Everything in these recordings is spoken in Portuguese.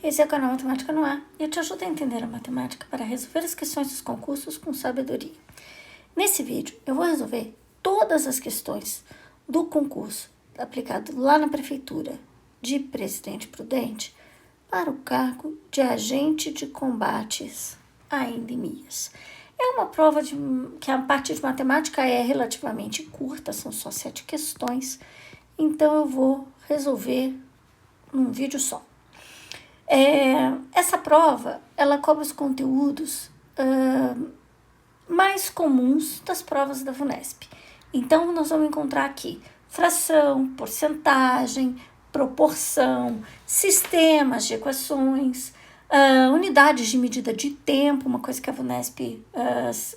Esse é o canal Matemática no Ar e eu te ajudo a entender a matemática para resolver as questões dos concursos com sabedoria. Nesse vídeo, eu vou resolver todas as questões do concurso aplicado lá na Prefeitura de Presidente Prudente para o cargo de agente de combates a endemias. É uma prova que a parte de matemática é relativamente curta, são só 7 questões, então eu vou resolver num vídeo só. Essa prova, ela cobre os conteúdos mais comuns das provas da VUNESP. Então, nós vamos encontrar aqui fração, porcentagem, proporção, sistemas de equações, unidades de medida de tempo, uma coisa que a VUNESP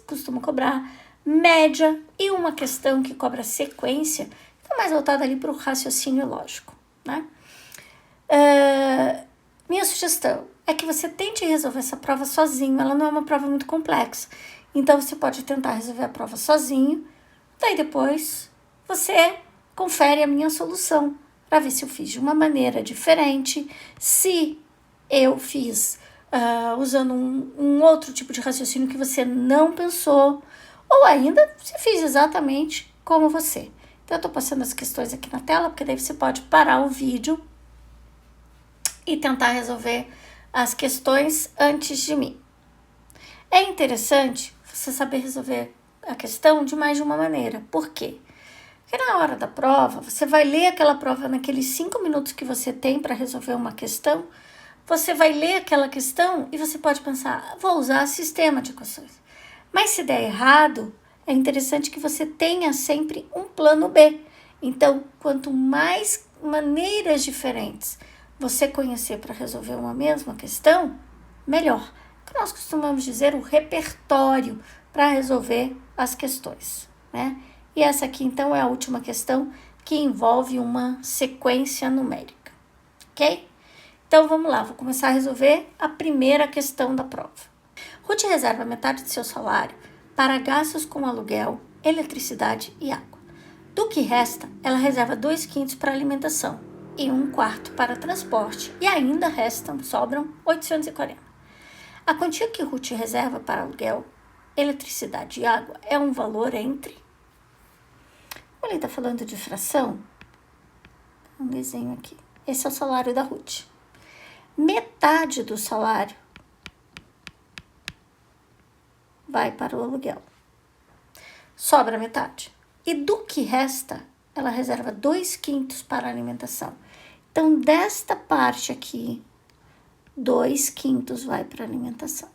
costuma cobrar, média e uma questão que cobra sequência, que é mais voltada ali para o raciocínio lógico, né? Minha sugestão é que você tente resolver essa prova sozinho, ela não é uma prova muito complexa. Então, você pode tentar resolver a prova sozinho, daí depois você confere a minha solução para ver se eu fiz de uma maneira diferente, se eu fiz usando um outro tipo de raciocínio que você não pensou, ou ainda se fiz exatamente como você. Então, eu estou passando as questões aqui na tela, porque daí você pode parar o vídeo e tentar resolver as questões antes de mim. É interessante você saber resolver a questão de mais de uma maneira. Por quê? Porque na hora da prova, você vai ler aquela prova naqueles 5 minutos que você tem para resolver uma questão, você vai ler aquela questão e você pode pensar, vou usar sistema de equações. Mas se der errado, é interessante que você tenha sempre um plano B. Então, quanto mais maneiras diferentes você conhecer para resolver uma mesma questão, melhor. O que nós costumamos dizer o repertório para resolver as questões, né? E essa aqui, então, é a última questão que envolve uma sequência numérica, ok? Então, vamos lá, vou começar a resolver a primeira questão da prova. Ruth reserva metade de seu salário para gastos com aluguel, eletricidade e água. Do que resta, ela reserva 2/5 para alimentação e 1/4 para transporte, e ainda sobram 840. A quantia que Ruth reserva para aluguel, eletricidade e água é um valor entre... Como ele está falando de fração, um desenho aqui. Esse é o salário da Ruth. Metade do salário vai para o aluguel. Sobra metade. E do que resta, ela reserva 2/5 para a alimentação. Então, desta parte aqui, 2/5 vai para alimentação.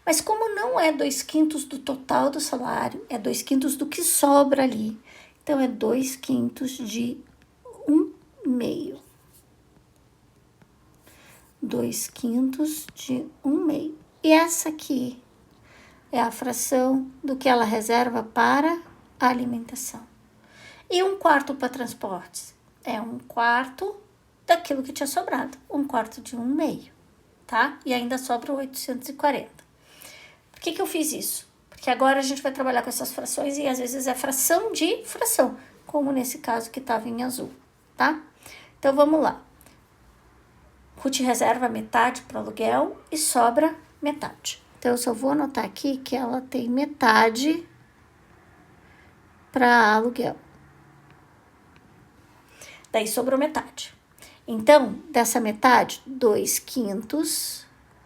Mas como não é 2/5 do total do salário, é 2/5 do que sobra ali. Então, é 2/5 de 1/2. 2/5 de 1/2. E essa aqui é a fração do que ela reserva para a alimentação. E 1/4 para transportes? É 1/4 daquilo que tinha sobrado. 1/4 de 1/2, tá? E ainda sobra 840. Por que eu fiz isso? Porque agora a gente vai trabalhar com essas frações e às vezes é fração de fração, como nesse caso que estava em azul, tá? Então, vamos lá. Ruth reserva metade para aluguel e sobra metade. Então, eu só vou anotar aqui que ela tem metade para aluguel. Daí sobrou metade. Então, dessa metade, 2/5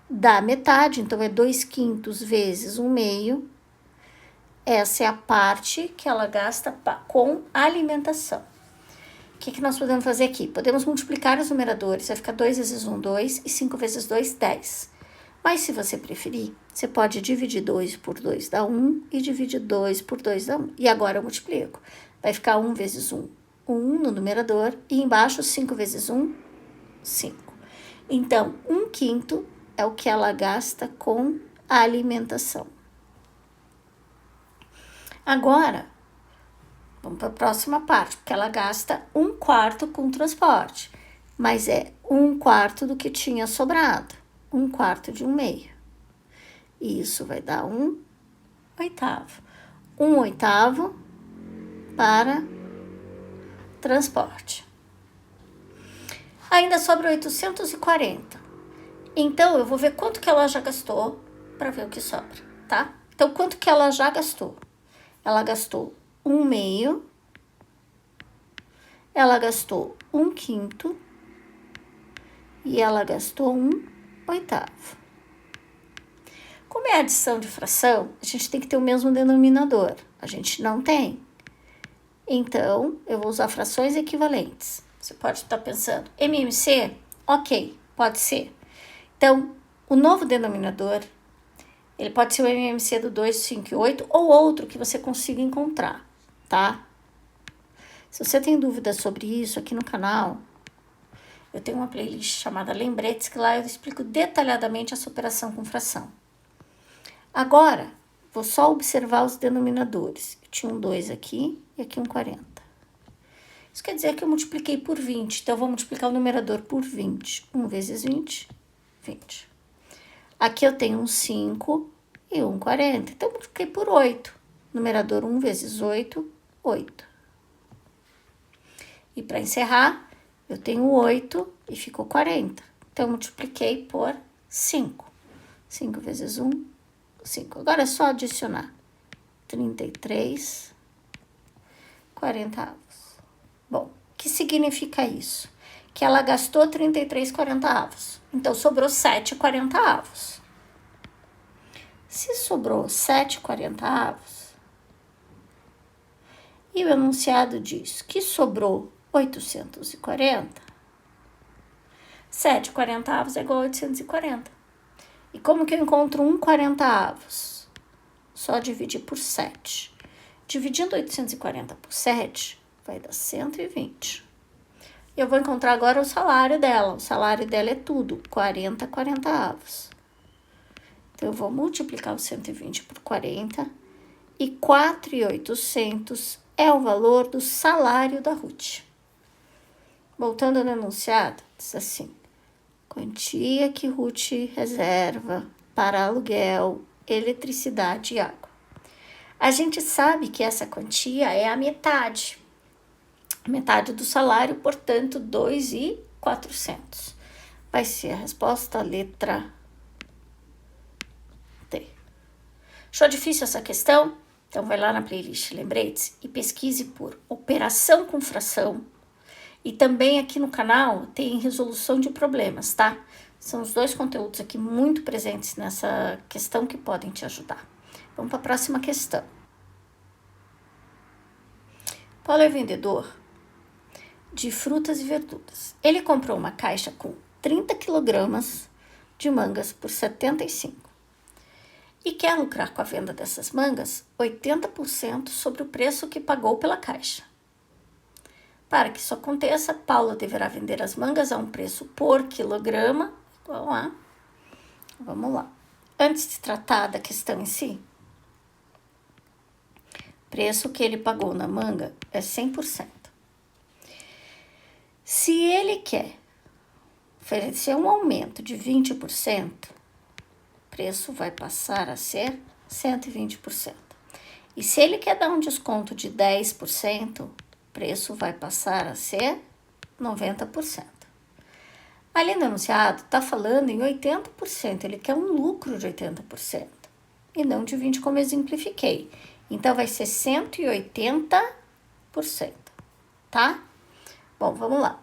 da metade, então é 2/5 vezes 1/2. Essa é a parte que ela gasta com alimentação. O que nós podemos fazer aqui? Podemos multiplicar os numeradores, vai ficar 2 vezes 1, 2, e 5 vezes 2, 10. Mas se você preferir, você pode dividir 2 por 2 dá 1 e dividir 2 por 2 dá 1. E agora eu multiplico. Vai ficar 1 vezes 1, 1 no numerador, e embaixo 5 vezes 1, 5. Então, 1/5 é o que ela gasta com a alimentação. Agora, vamos para a próxima parte, porque ela gasta 1/4 com transporte, mas é 1/4 do que tinha sobrado, 1/4 de 1/2. Isso vai dar 1/8. 1/8 para transporte. Ainda sobra 840. Então, eu vou ver quanto que ela já gastou para ver o que sobra, tá? Então, quanto que ela já gastou? Ela gastou 1/2, ela gastou 1/5 e ela gastou 1/8. Como é adição de fração, a gente tem que ter o mesmo denominador. A gente não tem. Então, eu vou usar frações equivalentes. Você pode estar pensando, MMC? Ok, pode ser. Então, o novo denominador, ele pode ser o MMC do 2, 5 e 8 ou outro que você consiga encontrar, tá? Se você tem dúvidas sobre isso aqui no canal, eu tenho uma playlist chamada Lembretes, que lá eu explico detalhadamente essa operação com fração. Agora, vou só observar os denominadores. Eu tinha um 2 aqui e aqui um 40. Isso quer dizer que eu multipliquei por 20. Então, eu vou multiplicar o numerador por 20. 1 vezes 20, 20. Aqui eu tenho um 5 e um 40. Então, eu multipliquei por 8. Numerador 1 vezes 8, 8. E para encerrar, eu tenho 8 e ficou 40. Então, eu multipliquei por 5. 5 vezes 1, 5. Agora é só adicionar 33, 40. Bom, o que significa isso? Que ela gastou 33/40. Então, sobrou 7/40. Se sobrou 7/40 e o enunciado diz que sobrou 840, 7/40 é igual a 840. E como que eu encontro 1/40? Só dividir por 7. Dividindo 840 por 7, vai dar 120. Eu vou encontrar agora o salário dela. O salário dela é tudo, 40/40. Então, eu vou multiplicar o 120 por 40 e 4.800 é o valor do salário da Ruth. Voltando no enunciado, diz assim: quantia que Ruth reserva para aluguel, eletricidade e água. A gente sabe que essa quantia é a metade do salário, portanto, 2.400. Vai ser a resposta, a letra D. Achou difícil essa questão? Então, vai lá na playlist Lembretes e pesquise por operação com fração. E também aqui no canal tem resolução de problemas, tá? São os dois conteúdos aqui muito presentes nessa questão que podem te ajudar. Vamos para a próxima questão. Paulo é vendedor de frutas e verduras. Ele comprou uma caixa com 30 quilogramas de mangas por 75 e quer lucrar com a venda dessas mangas 80% sobre o preço que pagou pela caixa. Para que isso aconteça, Paulo deverá vender as mangas a um preço por quilograma igual a... Vamos lá. Antes de tratar da questão em si, o preço que ele pagou na manga é 100%. Se ele quer oferecer um aumento de 20%, o preço vai passar a ser 120%. E se ele quer dar um desconto de 10%, o preço vai passar a ser 90%. Ali no enunciado está falando em 80%, ele quer um lucro de 80% e não de 20%, como eu exemplifiquei. Então, vai ser 180%, tá? Bom, vamos lá.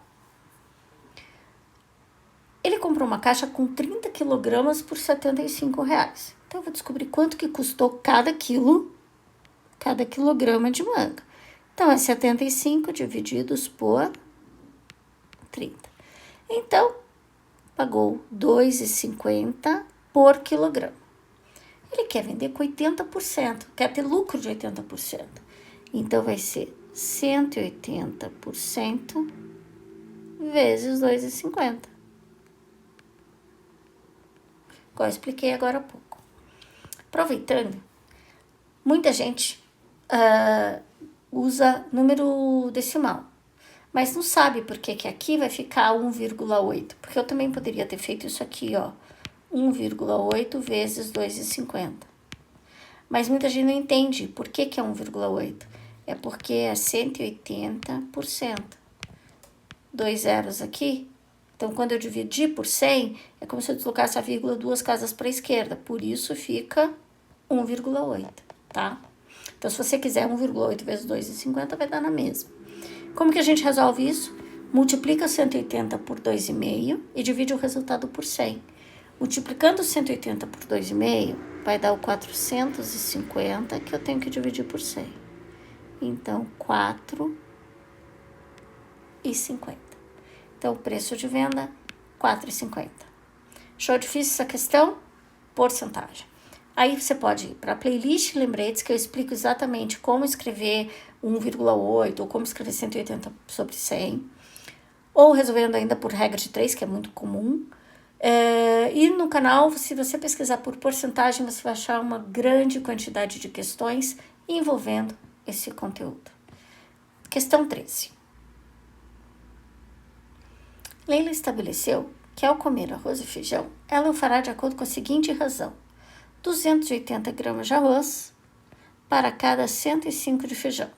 Ele comprou uma caixa com 30 quilogramas por R$75. Então, eu vou descobrir quanto que custou cada quilograma de manga. Então, é 75 divididos por 30. Então, pagou R$2,50 por quilograma. Ele quer vender com 80%, quer ter lucro de 80%. Então, vai ser 180% vezes R$2,50. Igual eu expliquei agora há pouco. Aproveitando, muita gente usa número decimal, mas não sabe por que aqui vai ficar 1,8. Porque eu também poderia ter feito isso aqui, ó. 1,8 vezes 2,50. Mas muita gente não entende por que é 1,8. É porque é 180%. 2 zeros aqui, Então, quando eu dividi por 100, é como se eu deslocasse a vírgula 2 casas para a esquerda. Por isso, fica 1,8, tá? Então, se você quiser 1,8 vezes 2,50, vai dar na mesma. Como que a gente resolve isso? Multiplica 180 por 2,5 e divide o resultado por 100. Multiplicando 180 por 2,5, vai dar o 450, que eu tenho que dividir por 100. Então, 4,50. Então, o preço de venda, 4,50. Achou difícil essa questão? Porcentagem. Aí você pode ir para a playlist lembretes, que eu explico exatamente como escrever 1,8 ou como escrever 180 sobre 100. Ou resolvendo ainda por regra de 3, que é muito comum. E no canal, se você pesquisar por porcentagem, você vai achar uma grande quantidade de questões envolvendo esse conteúdo. Questão 13. Leila estabeleceu que ao comer arroz e feijão, ela o fará de acordo com a seguinte razão: 280 gramas de arroz para cada 105 de feijão.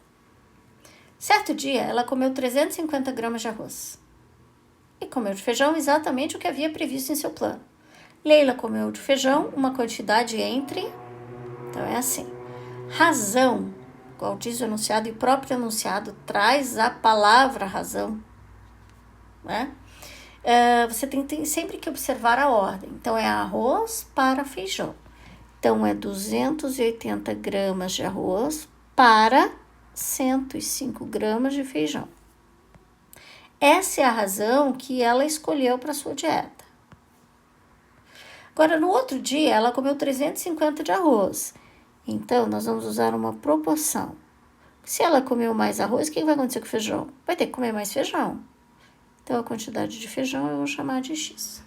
Certo dia, ela comeu 350 gramas de arroz e comeu de feijão exatamente o que havia previsto em seu plano. Leila comeu de feijão uma quantidade entre... Então, é assim. Razão, igual diz o enunciado, e o próprio enunciado traz a palavra razão, né? Você tem sempre que observar a ordem. Então, é arroz para feijão. Então, é 280 gramas de arroz para 105 gramas de feijão. Essa é a razão que ela escolheu para sua dieta. Agora, no outro dia, ela comeu 350 de arroz. Então, nós vamos usar uma proporção. Se ela comeu mais arroz, o que vai acontecer com o feijão? Vai ter que comer mais feijão. Então, a quantidade de feijão eu vou chamar de X.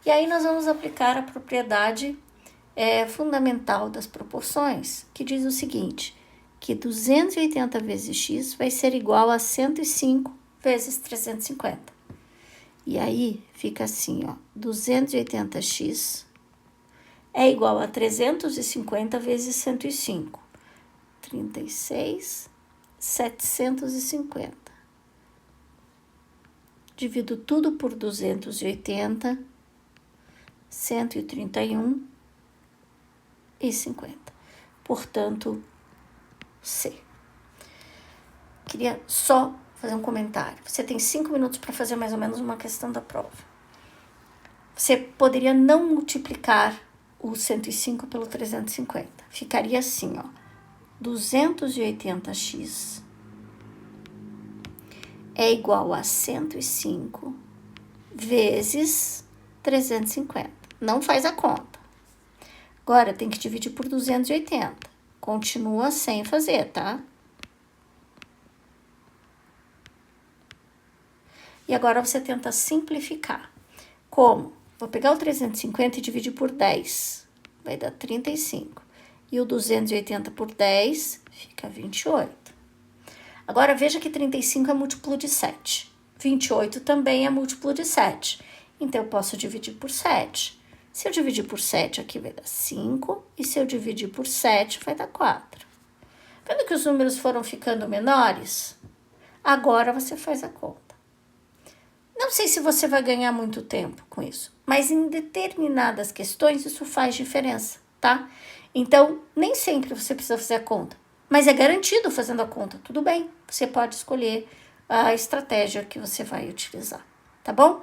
E aí, nós vamos aplicar a propriedade fundamental das proporções, que diz o seguinte, que 280 vezes X vai ser igual a 105 vezes 350. E aí, fica assim, ó, 280x é igual a 350 vezes 105. 36.750. Divido tudo por 280, 131,50. Portanto, C. Queria só fazer um comentário. Você tem 5 minutos para fazer mais ou menos uma questão da prova. Você poderia não multiplicar o 105 pelo 350. Ficaria assim, ó. 280x é igual a 105 vezes 350. Não faz a conta. Agora, tem que dividir por 280. Continua sem fazer, tá? E agora você tenta simplificar. Como? Vou pegar o 350 e dividir por 10. Vai dar 35. E o 280 por 10 fica 28. Agora, veja que 35 é múltiplo de 7. 28 também é múltiplo de 7. Então, eu posso dividir por 7. Se eu dividir por 7, aqui vai dar 5. E se eu dividir por 7, vai dar 4. Vendo que os números foram ficando menores? Agora, você faz a conta. Não sei se você vai ganhar muito tempo com isso, mas em determinadas questões isso faz diferença, tá? Então, nem sempre você precisa fazer a conta, mas é garantido fazendo a conta, tudo bem. Você pode escolher a estratégia que você vai utilizar, tá bom?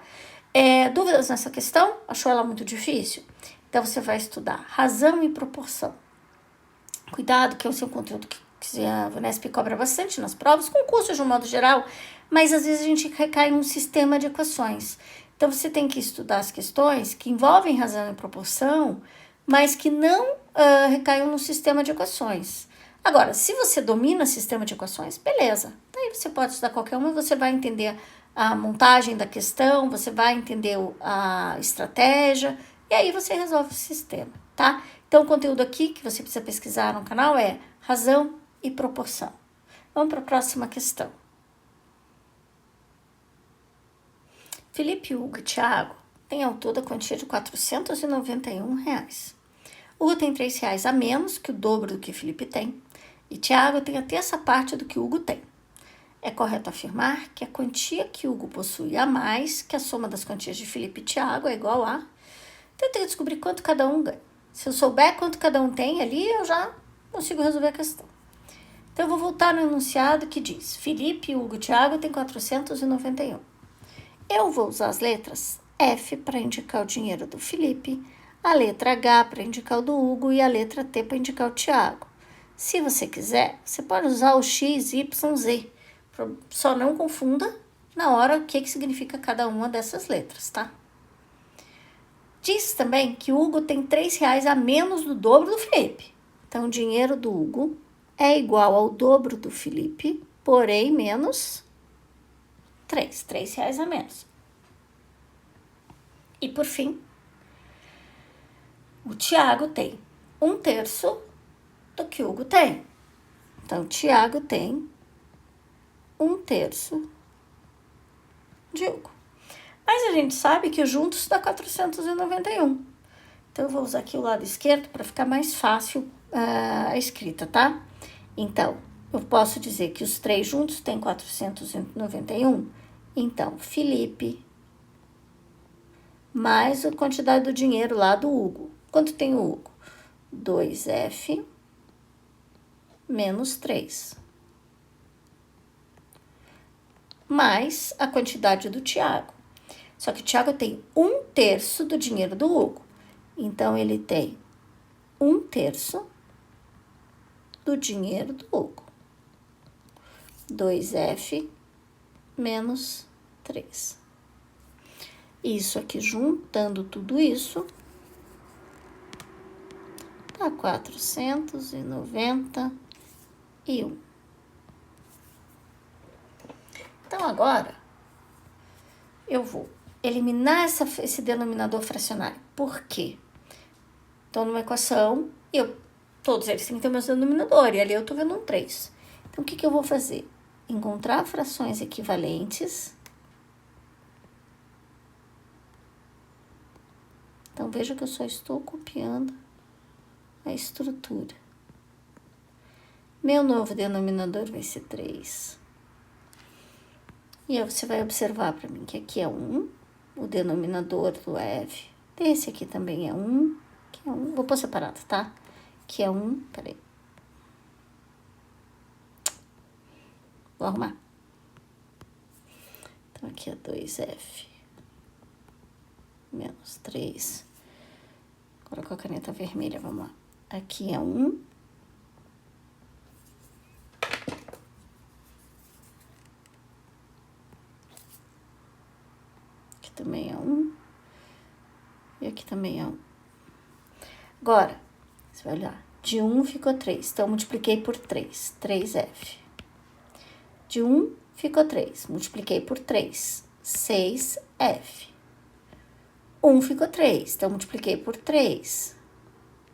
Dúvidas nessa questão? Achou ela muito difícil? Então, você vai estudar razão e proporção. Cuidado, que é o seu conteúdo que a Vunesp cobra bastante nas provas, concursos de um modo geral, mas às vezes a gente recai num sistema de equações. Então, você tem que estudar as questões que envolvem razão e proporção, mas que não recaiam no sistema de equações. Agora, se você domina o sistema de equações, beleza. Daí você pode estudar qualquer uma e você vai entender a montagem da questão, você vai entender a estratégia, e aí você resolve o sistema, tá? Então, o conteúdo aqui que você precisa pesquisar no canal é razão e proporção. Vamos para a próxima questão. Felipe, Hugo e Thiago têm ao todo a quantia de R$ 491. Hugo tem R$ 3 a menos que o dobro do que Felipe tem, e Thiago tem a terça parte do que Hugo tem. É correto afirmar que a quantia que Hugo possui a mais que a soma das quantias de Felipe e Tiago é igual a... Então, eu tenho que descobrir quanto cada um ganha. Se eu souber quanto cada um tem ali, eu já consigo resolver a questão. Então, eu vou voltar no enunciado que diz: Felipe, Hugo e Tiago têm 491. Eu vou usar as letras F para indicar o dinheiro do Felipe, a letra H para indicar o do Hugo e a letra T para indicar o Tiago. Se você quiser, você pode usar o X, Y, Z. Só não confunda na hora o que significa cada uma dessas letras, tá? Diz também que o Hugo tem R$3 a menos do dobro do Felipe. Então, o dinheiro do Hugo é igual ao dobro do Felipe, porém menos R$3 a menos. E por fim, o Tiago tem 1/3 do que o Hugo tem. Então, o Tiago tem 1/3 de Hugo. Mas a gente sabe que juntos dá 491. Então, eu vou usar aqui o lado esquerdo para ficar mais fácil a escrita, tá? Então, eu posso dizer que os 3 juntos têm 491. Então, Felipe mais a quantidade do dinheiro lá do Hugo. Quanto tem o Hugo? 2F menos 3. Mais a quantidade do Tiago. Só que o Tiago tem 1/3 do dinheiro do Hugo. Então, ele tem 1/3 do dinheiro do Hugo. 2F menos 3. Isso aqui, juntando tudo isso, dá 491. Então, agora, eu vou eliminar esse denominador fracionário. Por quê? Estou numa equação e todos eles têm que ter o mesmo denominador, e ali eu estou vendo um 3. Então, o que eu vou fazer? Encontrar frações equivalentes. Então, veja que eu só estou copiando a estrutura. Meu novo denominador vai ser 3. E aí você vai observar para mim que aqui é 1, o denominador do F. Esse aqui também é 1, que é 1. Vou pôr separado, tá? Que é 1, peraí. Vou arrumar. Então, aqui é 2F menos 3. Agora com a caneta vermelha, vamos lá. Aqui é 1. Aqui também é 1. E aqui também é 1. Agora, você vai olhar. De 1 ficou 3. Então, eu multipliquei por 3. 3F. De 1 ficou 3. Multipliquei por 3. 6F. 1 ficou 3. Então, multipliquei por 3.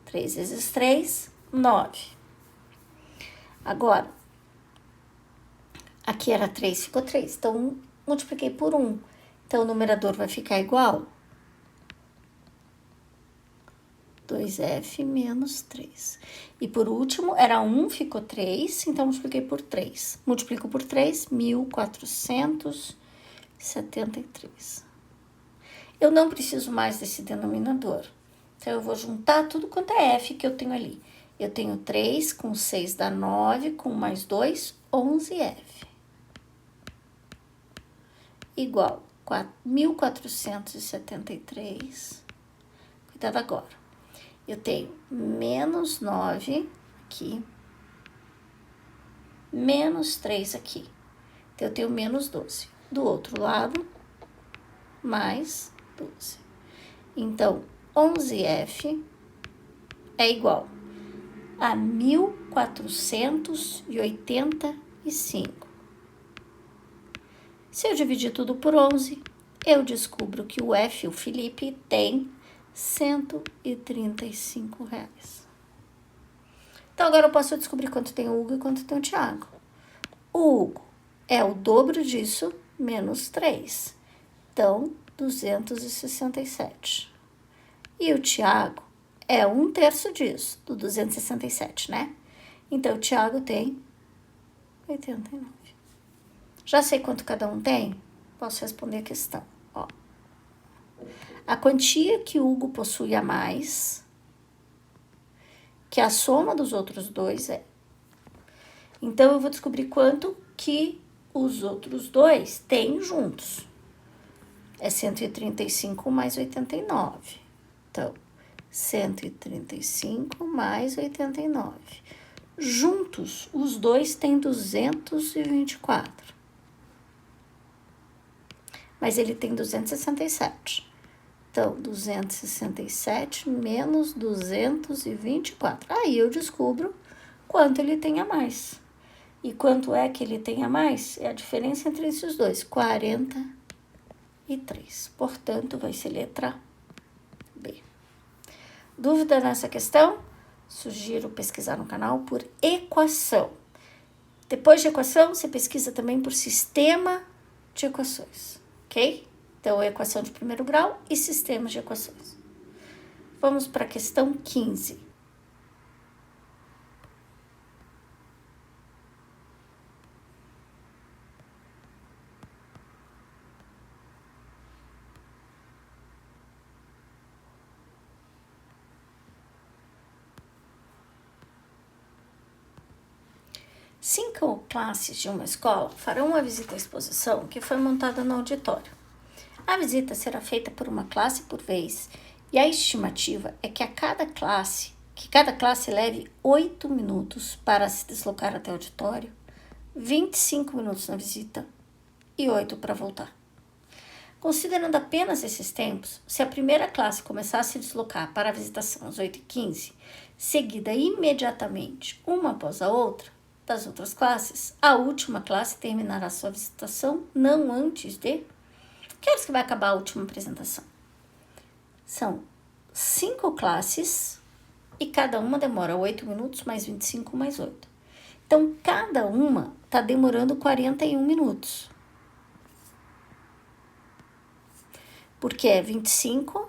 3 vezes 3, 9. Agora, aqui era 3, ficou 3. Então, multipliquei por 1. Então, o numerador vai ficar igual 2F menos 3. E por último, era 1, ficou 3, então multipliquei por 3. Multiplico por 3, 1473. Eu não preciso mais desse denominador. Então, eu vou juntar tudo quanto é F que eu tenho ali. Eu tenho 3, com 6 dá 9, com mais 2, 11F. Igual 1473. Cuidado agora. Eu tenho menos 9 aqui, menos 3 aqui. Então, eu tenho menos 12. Do outro lado, mais 12. Então, 11F é igual a 1485. Se eu dividir tudo por 11, eu descubro que o F, o Felipe, tem R$135. Então, agora eu posso descobrir quanto tem o Hugo e quanto tem o Tiago. O Hugo é o dobro disso, menos 3. Então, 267. E o Tiago é 1/3 disso, do 267, né? Então, o Tiago tem 89. Já sei quanto cada um tem? Posso responder a questão. Ó. A quantia que o Hugo possui a mais, que a soma dos outros dois é. Então, eu vou descobrir quanto que os outros dois têm juntos. É 135 mais 89. Então, 135 mais 89. Juntos, os dois têm 224. Mas ele tem 267. Então, 267 menos 224. Aí eu descubro quanto ele tem a mais. E quanto é que ele tem a mais? É a diferença entre esses dois, 43. Portanto, vai ser letra B. Dúvida nessa questão? Sugiro pesquisar no canal por equação. Depois de equação, você pesquisa também por sistema de equações, ok? Então, equação de primeiro grau e sistemas de equações. Vamos para a questão 15. Cinco classes de uma escola farão uma visita à exposição que foi montada no auditório. A visita será feita por uma classe por vez e a estimativa é que cada classe leve 8 minutos para se deslocar até o auditório, 25 minutos na visita e 8 para voltar. Considerando apenas esses tempos, se a primeira classe começar a se deslocar para a visitação às 8h15, seguida imediatamente uma após a outra, das outras classes, a última classe terminará sua visitação não antes de... Que horas que vai acabar a última apresentação? São 5 classes e cada uma demora 8 minutos, mais 25, mais 8. Então, cada uma está demorando 41 minutos. Porque é 25,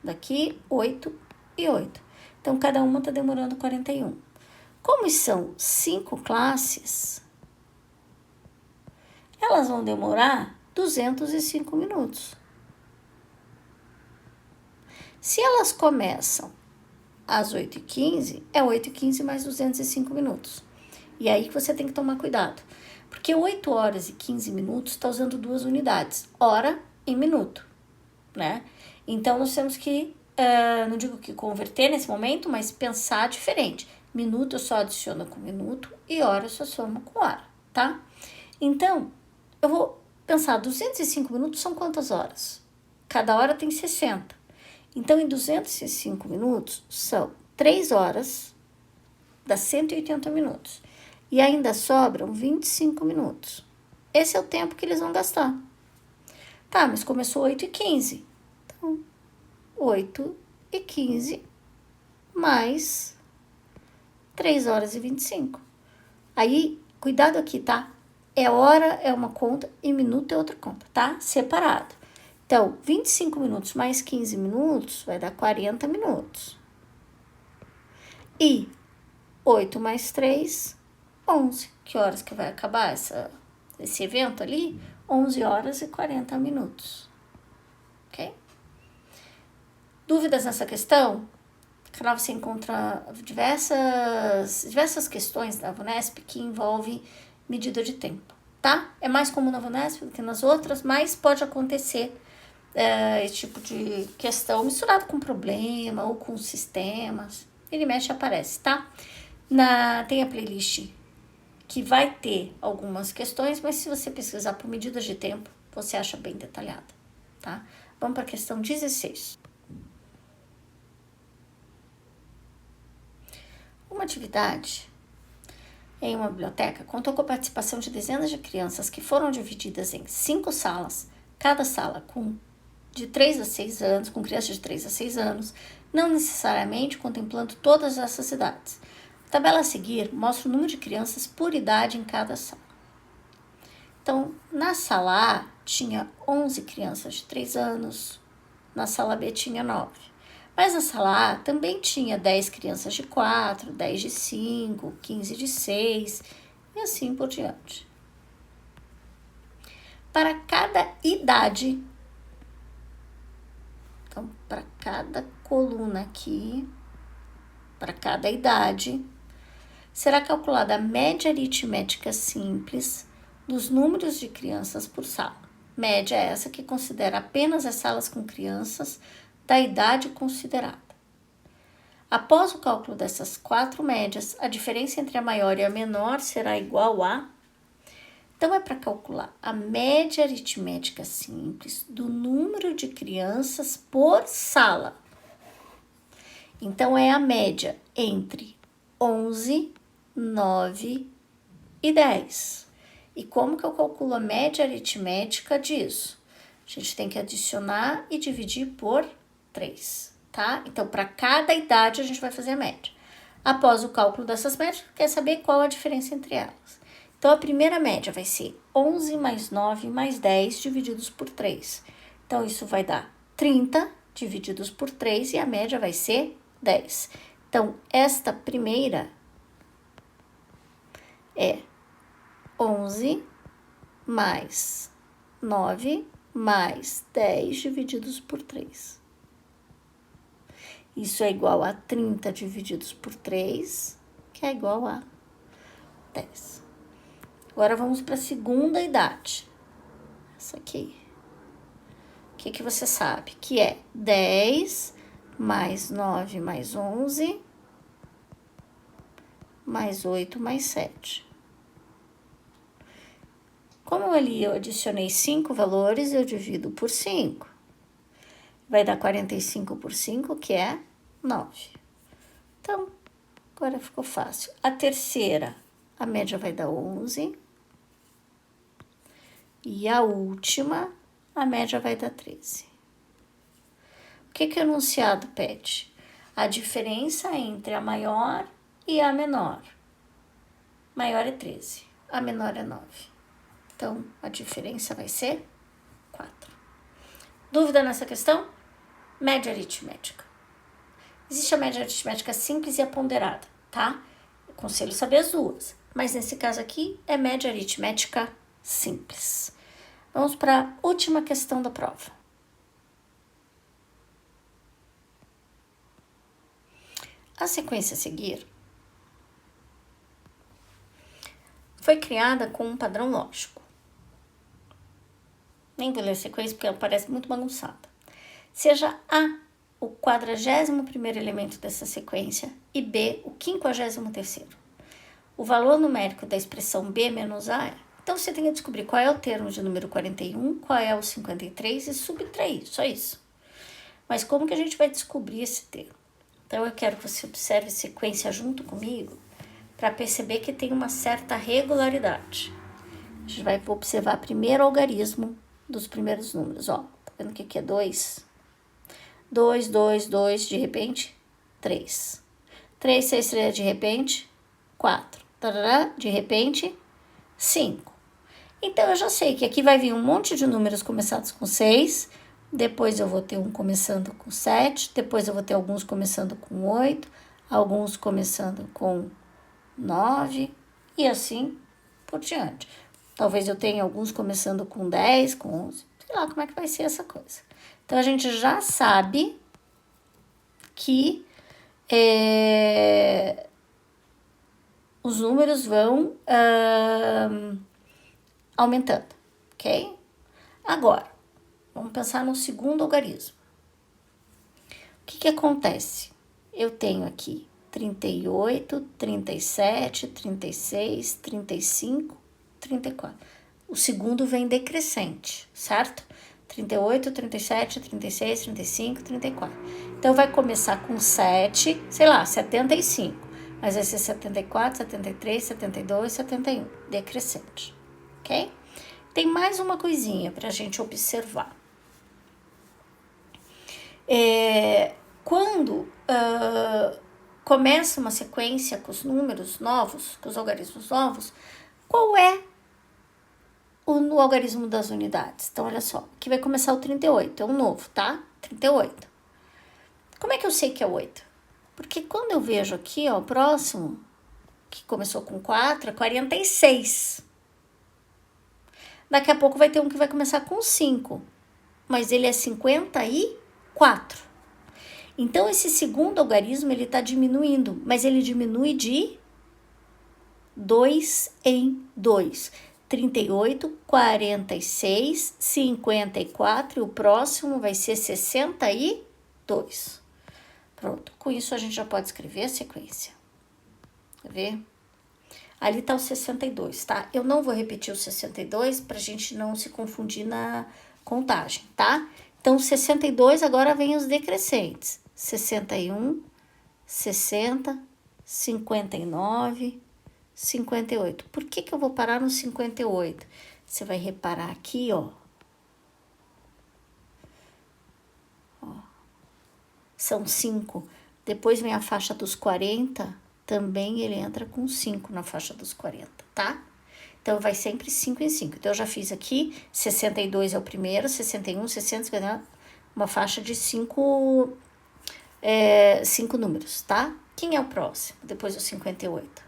daqui 8 e 8. Então, cada uma está demorando 41. Como são 5 classes, elas vão demorar 205 minutos. Se elas começam às 8h15, é 8h15 mais 205 minutos. E aí que você tem que tomar cuidado. Porque 8 horas e 15 minutos está usando 2 unidades, hora e minuto, né? Então, nós temos que, não digo que converter nesse momento, mas pensar diferente. Minuto eu só adiciono com minuto e hora eu só somo com hora, tá? Então, eu vou pensar, 205 minutos são quantas horas? Cada hora tem 60. Então, em 205 minutos, são 3 horas, dá 180 minutos. E ainda sobram 25 minutos. Esse é o tempo que eles vão gastar. Tá, mas começou 8h15. Então, 8h15 mais 3 horas e 25. Aí, cuidado aqui, tá? É hora, é uma conta, e minuto é outra conta, tá? Separado. Então, 25 minutos mais 15 minutos vai dar 40 minutos. E 8 mais 3, 11. Que horas que vai acabar esse evento ali? 11 horas e 40 minutos. Ok? Dúvidas nessa questão? No canal você encontra diversas questões da VUNESP que envolvem medida de tempo, tá? É mais comum na VUNESP do que nas outras, mas pode acontecer esse tipo de questão misturado com problema ou com sistemas. Ele mexe, aparece, tá? Tem a playlist que vai ter algumas questões, mas se você pesquisar por medidas de tempo, você acha bem detalhada, tá? Vamos para a questão 16. Uma atividade em uma biblioteca contou com a participação de dezenas de crianças que foram divididas em 5 salas, cada sala de 3 a 6 anos, com crianças de 3 a 6 anos, não necessariamente contemplando todas essas idades. A tabela a seguir mostra o número de crianças por idade em cada sala. Então, na sala A tinha 11 crianças de 3 anos, na sala B tinha 9. Mas na sala A também tinha 10 crianças de 4, 10 de 5, 15 de 6 e assim por diante. para cada idade. Então, para cada coluna aqui, para cada idade, será calculada a média aritmética simples dos números de crianças por sala. Média é essa que considera apenas as salas com crianças da idade considerada. Após o cálculo dessas 4 médias, a diferença entre a maior e a menor será igual a... Então, é para calcular a média aritmética simples do número de crianças por sala. Então, é a média entre 11, 9 e 10. E como que eu calculo a média aritmética disso? A gente tem que adicionar e dividir por 3, tá? Então, para cada idade, a gente vai fazer a média. Após o cálculo dessas médias, quer saber qual a diferença entre elas. Então, a primeira média vai ser 11 mais 9 mais 10 divididos por 3. Então, isso vai dar 30 divididos por 3 e a média vai ser 10. Então, esta primeira é 11 mais 9 mais 10 divididos por 3. Isso é igual a 30 divididos por 3, que é igual a 10. Agora, vamos para a segunda idade. Essa aqui. O que você sabe? Que é 10 mais 9 mais 11 mais 8 mais 7. Como ali eu adicionei 5 valores, eu divido por 5. Vai dar 45 por 5, que é 9. Então, agora ficou fácil. A terceira, a média vai dar 11. E a última, a média vai dar 13. O que o enunciado pede? A diferença entre a maior e a menor. Maior é 13, a menor é 9. Então, a diferença vai ser 4. Dúvida nessa questão? Média aritmética. Existe a média aritmética simples e a ponderada, tá? Aconselho saber as duas. Mas nesse caso aqui, é média aritmética simples. Vamos para a última questão da prova. A sequência a seguir foi criada com um padrão lógico. Nem vou ler a sequência porque ela parece muito bagunçada. Seja A o 41º elemento dessa sequência e B o 53º. O valor numérico da expressão B menos A é... Então, você tem que descobrir qual é o termo de número 41, qual é o 53 e subtrair, só isso. Mas como que a gente vai descobrir esse termo? Então, eu quero que você observe a sequência junto comigo para perceber que tem uma certa regularidade. A gente vai observar primeiro o algarismo dos primeiros números. Ó, tá vendo o que é 2? 2, 2, 2, de repente, 3. 3, 6, 3, de repente, 4. Tarará, de repente, 5. Então, eu já sei que aqui vai vir um monte de números começados com 6, depois eu vou ter um começando com 7, depois eu vou ter alguns começando com 8, alguns começando com 9 e assim por diante. Talvez eu tenha alguns começando com 10, com 11, sei lá como é que vai ser essa coisa. Então, a gente já sabe que os números vão aumentando, ok? Agora, vamos pensar no segundo algarismo. O que acontece? Eu tenho aqui 38, 37, 36, 35, 34. O segundo vem decrescente, certo? 38, 37, 36, 35, 34. Então, vai começar com 7, sei lá, 75. Mas vai ser 74, 73, 72, 71, decrescente. Ok? Tem mais uma coisinha para a gente observar. Quando começa uma sequência com os números novos, com os algarismos novos, qual é o algarismo das unidades? Então, olha só, aqui vai começar o 38, é um novo, tá? 38. Como é que eu sei que é 8? Porque quando eu vejo aqui, ó, o próximo, que começou com 4, é 46. Daqui a pouco vai ter um que vai começar com 5, mas ele é 54. Então, esse segundo algarismo, ele está diminuindo, mas ele diminui de 2 em 2. 38, 46, 54 e o próximo vai ser 62. Pronto, com isso a gente já pode escrever a sequência. Quer ver? Ali tá o 62, tá? Eu não vou repetir o 62 pra gente não se confundir na contagem, tá? Então, 62 agora vem os decrescentes. 61, 60, 59, 58. Por que eu vou parar no 58? Você vai reparar aqui, ó. São 5. Depois vem a faixa dos 40, também ele entra com 5 na faixa dos 40, tá? Então, vai sempre 5 em 5. Então, eu já fiz aqui, 62 é o primeiro, 61, 60, 59, uma faixa de 5 números, tá? Quem é o próximo? Depois do 58.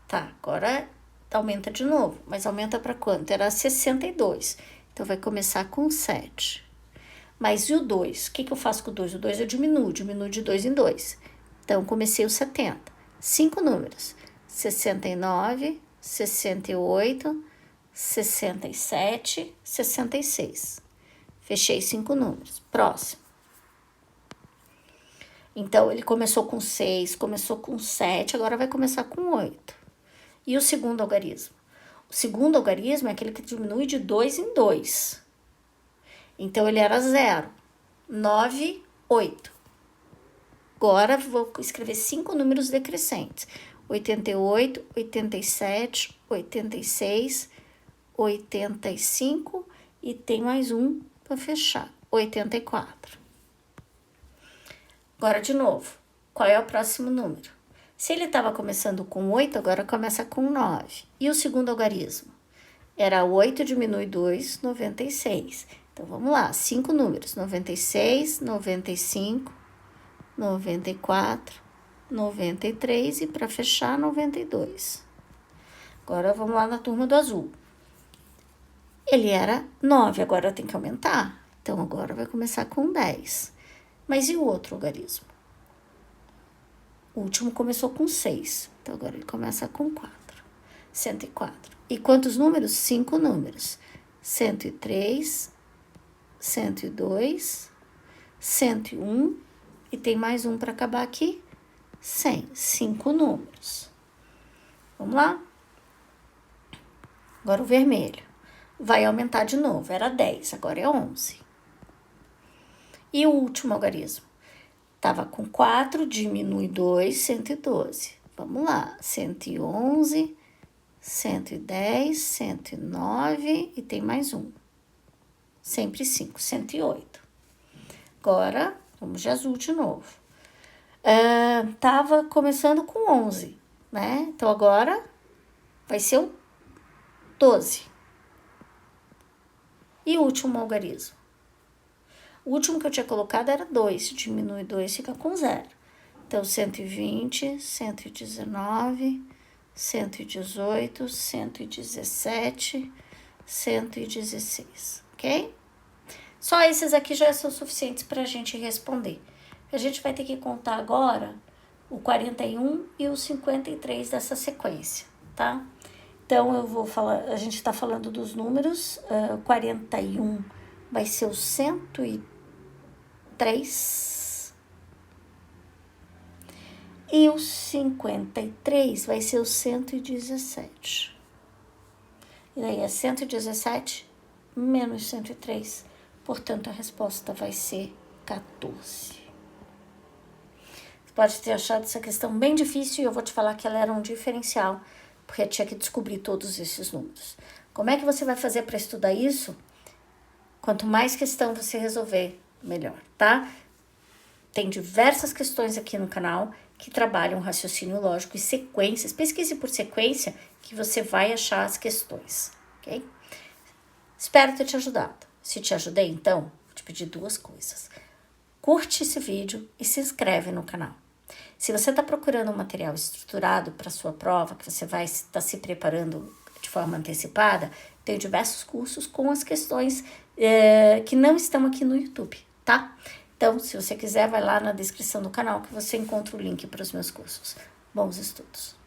Tá, agora aumenta de novo, mas aumenta para quanto? Era 62. Então, vai começar com 7. Mas e o 2? O que eu faço com o 2? O 2 eu diminuo de 2 em 2. Então, comecei o 70. 5 números. 69, 68, 67, 66. Fechei 5 números. Próximo. Então, ele começou com 6, começou com 7, agora vai começar com 8. E o segundo algarismo? O segundo algarismo é aquele que diminui de 2 em 2. Então, ele era 0, 9, 8. Agora, vou escrever 5 números decrescentes. 88, 87, 86, 85 e tem mais um para fechar, 84. Agora, de novo, qual é o próximo número? Se ele estava começando com 8, agora começa com 9. E o segundo algarismo? Era 8 diminui 2, 96. Então, vamos lá, 5 números, 96, 95, 94, 93 e para fechar, 92. Agora, vamos lá na turma do azul. Ele era 9, agora tem que aumentar. Então, agora vai começar com 10. Mas e o outro algarismo? O último começou com 6, então agora ele começa com 4. 104. E quantos números? 5 números. 103, 102, 101 e tem mais um para acabar aqui, 100. 5 números. Vamos lá? Agora o vermelho. Vai aumentar de novo, era 10, agora é 11. E o último algarismo? Tava com 4, diminui 2, 112. Vamos lá, 111, 110, 109 e tem mais um. Sempre 5, 108. Agora, vamos de azul de novo. Tava começando com 11, né? Então, agora vai ser o 12. E o último algarismo? O último que eu tinha colocado era 2, diminui 2, fica com 0. Então, 120, 119, 118, 117, 116, ok? Só esses aqui já são suficientes para a gente responder. A gente vai ter que contar agora o 41 e o 53 dessa sequência, tá? Então, eu vou falar, a gente está falando dos números, 41 vai ser o 103 e o 53 vai ser o 117. E daí é 117 menos 103, portanto, a resposta vai ser 14. Você pode ter achado essa questão bem difícil e eu vou te falar que ela era um diferencial, porque eu tinha que descobrir todos esses números. Como é que você vai fazer para estudar isso? Quanto mais questão você resolver, melhor, tá? Tem diversas questões aqui no canal que trabalham raciocínio lógico e sequências. Pesquise por sequência que você vai achar as questões, ok? Espero ter te ajudado. Se te ajudei, então, vou te pedir 2 coisas. Curte esse vídeo e se inscreve no canal. Se você está procurando um material estruturado para sua prova, que você vai estar se preparando de forma antecipada, tenho diversos cursos com as questões que não estão aqui no YouTube, tá? Então, se você quiser, vai lá na descrição do canal que você encontra o link para os meus cursos. Bons estudos!